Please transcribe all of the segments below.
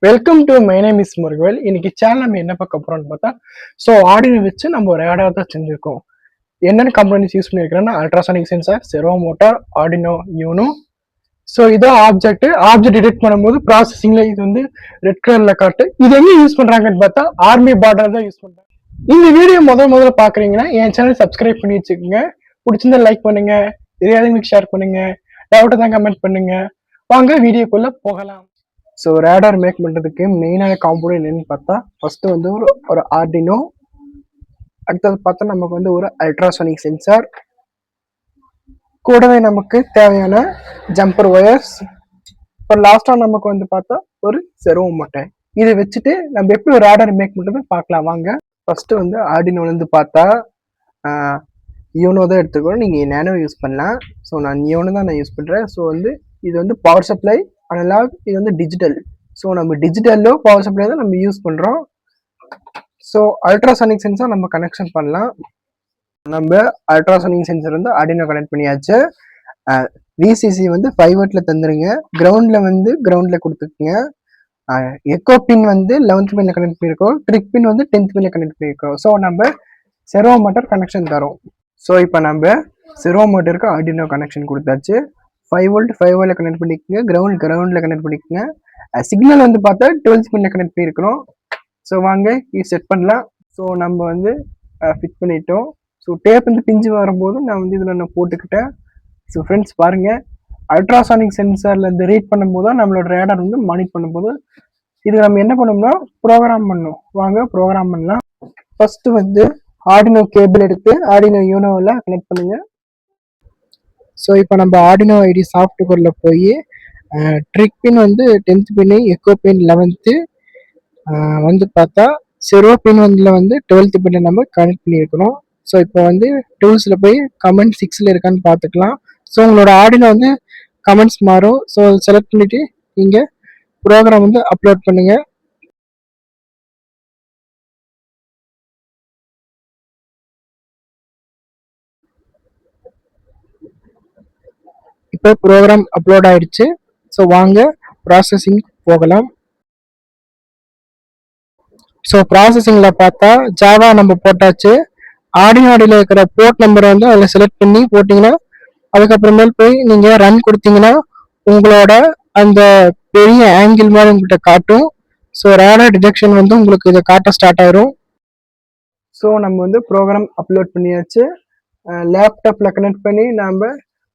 Welcome to my name is Murugavel. இன்னைக்கு channel நம்ம என்ன பார்க்க போறோம்னு பார்த்தா, ஸோ ஆடியோ வச்சு நம்ம ஒரு ஆடாக தான் செஞ்சிருக்கோம். என்னென்ன கம்பெனிஸ் யூஸ் பண்ணியிருக்கிறோன்னா ultrasonic sensor, servo motor, Arduino Uno. So இதான் ஆப்ஜெக்ட் டிடெக்ட் பண்ணும்போது ப்ராசஸிங்ல இது வந்து ரெட் கலர்ல காட்டு. இது எங்க யூஸ் பண்றாங்கன்னு பார்த்தா ஆர்மி பார்டர் தான் யூஸ் பண்றாங்க. இந்த வீடியோ முதல்ல பாக்குறீங்கன்னா என் சேனல் சப்ஸ்கிரைப் பண்ணி வச்சுக்கோங்க. பிடிச்சிருந்தா லைக் பண்ணுங்க, தெரியாதவங்களுக்கு ஷேர் பண்ணுங்க, டவுட் தான் கமெண்ட் பண்ணுங்க. வாங்க வீடியோக்குள்ள போகலாம். ஸோ ரேடார் மேக் பண்ணுறதுக்கு மெயினான காம்போனன்ட் என்னன்னு பார்த்தா, ஃபர்ஸ்ட் வந்து ஒரு ஆர்டினோ, அடுத்தது பார்த்தா நமக்கு வந்து ஒரு அல்ட்ராசானிக் சென்சார், கூடவே நமக்கு தேவையான ஜம்பர் ஒயர்ஸ், இப்போ லாஸ்ட்டாக நமக்கு வந்து பார்த்தா ஒரு செர்வோ மோட்டார். இதை வச்சுட்டு நம்ம எப்படி ஒரு ரேடார் மேக் பண்ணுறது பார்க்கலாம் வாங்க. ஃபர்ஸ்ட் வந்து ஆர்டினோலேருந்து பார்த்தா யூனோ தான் எடுத்துக்கணும். நீங்கள் நேனோ யூஸ் பண்ணலாம். ஸோ நான் யூனோ தான் யூஸ் பண்ணுறேன். ஸோ வந்து இது வந்து பவர் சப்ளை, அனலாக், இது வந்து டிஜிட்டல். ஸோ நம்ம டிஜிட்டல்லோ பவர் சப்ளை தான் நம்ம யூஸ் பண்ணுறோம். ஸோ அல்ட்ராசானிக் சென்சார் நம்ம கனெக்ஷன் பண்ணலாம். நம்ம அல்ட்ராசானிக் சென்சார் வந்து ஆர்டினோ கனெக்ட் பண்ணியாச்சு. விசிசி வந்து 5 வாட்ல தந்துருங்க. கிரவுண்டில் கொடுத்துக்குங்க. எக்கோ பின் வந்து 11th பின்ல கனெக்ட் பண்ணியிருக்கோம். ட்ரிக் பின் வந்து 10th பின்ல கனெக்ட் பண்ணியிருக்கோம். ஸோ நம்ம செர்வோ மோட்டார் கனெக்ஷன் தரோம். ஸோ இப்போ நம்ம செர்வோ மோட்டருக்கு ஆர்டினோ கனெக்ஷன் கொடுத்தாச்சு. 5 வோல்ட் 5 வோல்ட்ல கனெக்ட் பண்ணிக்கோங்க. கிரவுண்ட்ல கனெக்ட் பண்ணிக்கோங்க. சிக்னல் வந்து பார்த்தா 12th பின்ல கனெக்ட் பண்ணியிருக்கிறோம். ஸோ வாங்க இது செட் பண்ணலாம். ஸோ நம்ம வந்து ஃபிட் பண்ணிட்டோம். ஸோ டேப் வந்து பிஞ்சு வரும்போது நான் வந்து இதில் நான் போட்டுக்கிட்டேன். ஸோ ஃப்ரெண்ட்ஸ் பாருங்க, அல்ட்ராசானிக் சென்சார்ல இருந்து ரீட் பண்ணும்போது தான் நம்மளோட ரேடார் வந்து மானிட் பண்ணும்போது இது நம்ம என்ன பண்ணோம்னா ப்ரோக்ராம் பண்ணணும். வாங்க ப்ரோக்ராம் பண்ணலாம். ஃபர்ஸ்ட் வந்து ஆர்டினோ கேபிள் எடுத்து ஆர்டினோ யூனோவில் கனெக்ட் பண்ணுங்க. ஸோ இப்போ நம்ம ஆர்டினோ ஐடி சாஃப்ட்வேர்ல போய் ட்ரிக் பின் வந்து 10th பின்னு, எக்கோ பின் 11th, வந்து பார்த்தா செர்வோ பின் வந்து 12th பின்னை நம்ம கனெக்ட் பண்ணியிருக்கணும். ஸோ இப்போ வந்து டூல்ஸில் போய் கமெண்ட் 6ல் இருக்கான்னு பார்த்துக்கலாம். ஸோ உங்களோட ஆர்டினோ வந்து கமெண்ட்ஸ் மாறும். ஸோ செலக்ட் பண்ணிட்டு நீங்கள் ப்ரோக்ராம் வந்து அப்லோட் பண்ணுங்க. இப்போ ப்ரோக்ராம் அப்லோட் ஆயிடுச்சு. ஸோ வாங்க ப்ராசஸிங் போகலாம். ஸோ ப்ராசஸிங்கில் பார்த்தா ஜாவா நம்ம போட்டாச்சு. ஆடியோவில் இருக்கிற போர்ட் நம்பரை வந்து அதில் செலக்ட் பண்ணி போட்டிங்கன்னா அதுக்கப்புறமேல் போய் நீங்கள் ரன் கொடுத்தீங்கன்னா உங்களோட அந்த பெரிய ஆங்கிள் மாதிரி உங்கள்கிட்ட காட்டும். ஸோ ரேடார் டிடெக்ஷன் வந்து உங்களுக்கு இதை காட்ட ஸ்டார்ட் ஆயிரும். ஸோ நம்ம வந்து ப்ரோக்ராம் அப்லோட் பண்ணியாச்சு. லேப்டாப்பில் கனெக்ட் பண்ணி நம்ம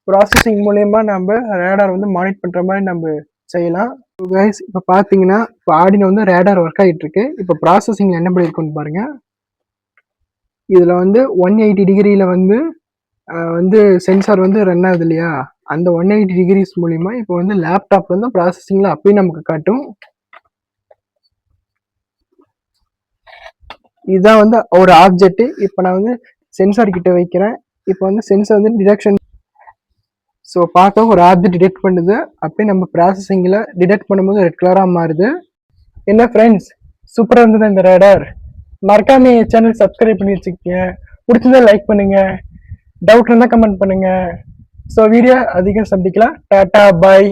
ப்ராசஸிங் மூலயமா நம்ம ரேடார் வந்து மானிட் பண்ணுற மாதிரி நம்ம செய்யலாம். கைஸ் இப்போ பார்த்தீங்கன்னா இப்போ ஆர்டினோ வந்து ரேடார் ஒர்க் ஆகிட்டு இருக்கு. இப்போ ப்ராசஸிங் என்ன பண்ணியிருக்குன்னு பாருங்க. இதில் வந்து 180 டிகிரியில் வந்து சென்சார் வந்து ரன் ஆகுது இல்லையா, அந்த 180 டிகிரிஸ் மூலிமா இப்போ வந்து லேப்டாப் வந்து ப்ராசஸிங்கில் அப்பயும் நமக்கு காட்டும். இதுதான் வந்து ஒரு ஆப்ஜெக்ட். இப்போ நான் வந்து சென்சார் கிட்ட வைக்கிறேன். இப்போ வந்து சென்சார் வந்து டிடெக்ஷன். ஸோ பார்க்க ஒரு ஆப்ஜெக்ட் டிடெக்ட் பண்ணுது. அப்படியே நம்ம ப்ராசஸிங்கில் டிடெக்ட் பண்ணும்போது ரெட் கலராக மாறுது. என்ன ஃப்ரெண்ட்ஸ், சூப்பராக இருந்தது இந்த ரேடார். மறக்காம என் சேனல் சப்ஸ்கிரைப் பண்ணி வச்சுக்கோங்க. பிடிச்சிருந்தா லைக் பண்ணுங்க, டவுட் இருந்தால் கமெண்ட் பண்ணுங்க. ஸோ வீடியோ அதிகம் சந்திக்கலாம். டாட்டா பாய்.